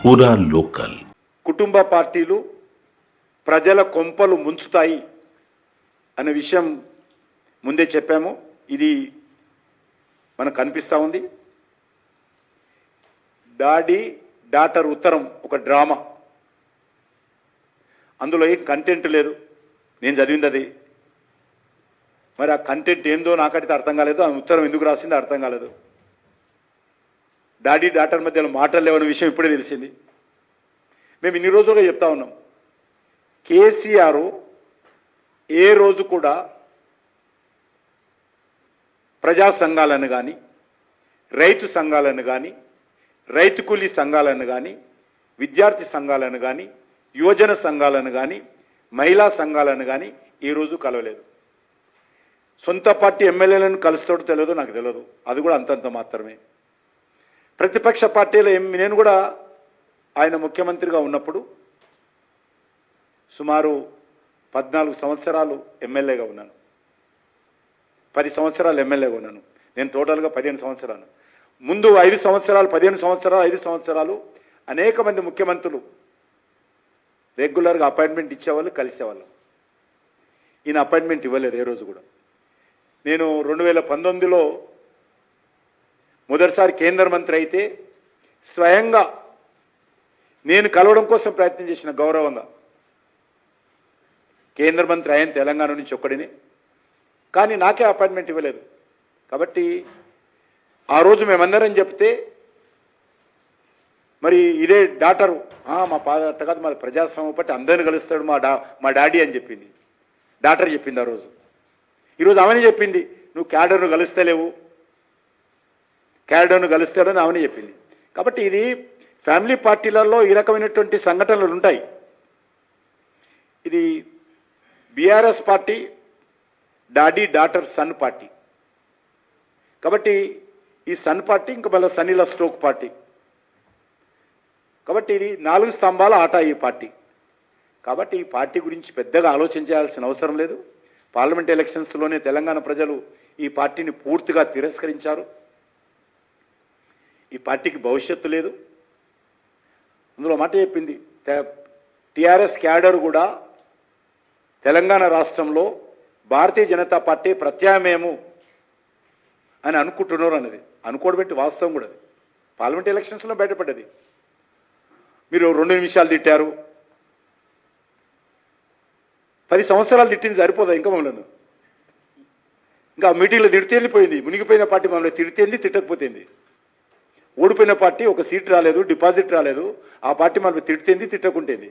పూరా లోకల్. కుటుంబ పార్టీలు ప్రజల కొంపలు ముంచుతాయి అనే విషయం ముందే చెప్పాము. ఇది మనకు కనిపిస్తూ ఉంది. డాడీ డాటర్ ఉత్తరం ఒక డ్రామా, అందులో ఏం కంటెంట్ లేదు. నేను చదివింది అది. మరి ఆ కంటెంట్ ఏందో నాకైతే అర్థం కాలేదు. ఆ ఉత్తరం ఎందుకు రాసిందో అర్థం కాలేదు. డాడీ డాటర్ మధ్యలో మాటలు లేవనే విషయం ఇప్పుడే తెలిసింది. మేము ఇన్ని రోజులుగా చెప్తా ఉన్నాం, కేసీఆర్ ఏ రోజు కూడా ప్రజా సంఘాలను కానీ, రైతు సంఘాలను కానీ, రైతు కూలీ సంఘాలను కానీ, విద్యార్థి సంఘాలను కానీ, యువజన సంఘాలను కానీ, మహిళా సంఘాలను కానీ ఈ రోజు కలవలేదు. సొంత పార్టీ ఎమ్మెల్యేలను కలుస్తాడో తెలియదు, నాకు తెలియదు. అది కూడా అంతంత మాత్రమే. ప్రతిపక్ష పార్టీలో నేను కూడా ఆయన ముఖ్యమంత్రిగా ఉన్నప్పుడు సుమారు 14 సంవత్సరాలు ఎమ్మెల్యేగా ఉన్నాను, 10 సంవత్సరాలు ఎమ్మెల్యేగా ఉన్నాను. నేను టోటల్గా 15 సంవత్సరాలు. ముందు 5 సంవత్సరాలు, 15 సంవత్సరాలు, 5 సంవత్సరాలు అనేక మంది ముఖ్యమంత్రులు రెగ్యులర్గా అపాయింట్మెంట్ ఇచ్చేవాళ్ళు, కలిసేవాళ్ళు. ఈయన అపాయింట్మెంట్ ఇవ్వలేదు ఏ రోజు కూడా. నేను 2019లో మొదటిసారి కేంద్ర మంత్రి అయితే స్వయంగా నేను కలవడం కోసం ప్రయత్నం చేసిన, గౌరవంగా. కేంద్ర మంత్రి ఆయన తెలంగాణ నుంచి ఒక్కడిని, కానీ నాకే అపాయింట్మెంట్ ఇవ్వలేదు. కాబట్టి ఆ రోజు మేమందరం చెప్తే మరి ఇదే డాటరు మా పాట కాదు, మా ప్రజాస్వామ్యం బట్టి అందరిని కలుస్తాడు మా డాడీ అని చెప్పింది. డాటర్ చెప్పింది ఆ రోజు. ఈరోజు ఆమెనే చెప్పింది, నువ్వు క్యాడర్ను కలుస్తలేవు, క్యాడర్ను కలుస్తాడని ఆమెనే చెప్పింది. కాబట్టి ఇది ఫ్యామిలీ పార్టీలలో ఈ రకమైనటువంటి సంఘటనలు ఉంటాయి. ఇది BRS party daddy daughter sun party. కాబట్టి ఈ సన్ పార్టీ ఇంకా మళ్ళీ సనీల స్ట్రోక్ పార్టీ. కాబట్టి ఇది 4 స్తంభాల ఆట ఈ పార్టీ. కాబట్టి ఈ పార్టీ గురించి పెద్దగా ఆలోచించాల్సిన అవసరం లేదు. పార్లమెంట్ ఎలక్షన్స్లోనే తెలంగాణ ప్రజలు ఈ పార్టీని పూర్తిగా తిరస్కరించారు. ఈ పార్టీకి భవిష్యత్తు లేదు. అందులో మాట చెప్పింది, టీఆర్ఎస్ క్యాడర్ కూడా తెలంగాణ రాష్ట్రంలో భారతీయ జనతా పార్టీ ప్రత్యామ్నాయము అని అనుకుంటున్నారు అన్నది. అనుకోవడం పెట్టి వాస్తవం కూడా అది పార్లమెంట్ ఎలక్షన్స్లో బయటపడ్డది. మీరు 2 నిమిషాలు తిట్టారు, 10 సంవత్సరాలు తిట్టింది సరిపోదా ఇంకా మమ్మల్ని? ఇంకా మీటింగ్లో తిడితే వెళ్ళిపోయింది. మునిగిపోయిన పార్టీ మమ్మల్ని తిడితేంది, తిట్టకపోతేంది. ఓడిపోయిన పార్టీ ఒక సీట్ రాలేదు, డిపాజిట్ రాలేదు, ఆ పార్టీ మమ్మల్ని తిడితేంది, తిట్టకుంటేంది.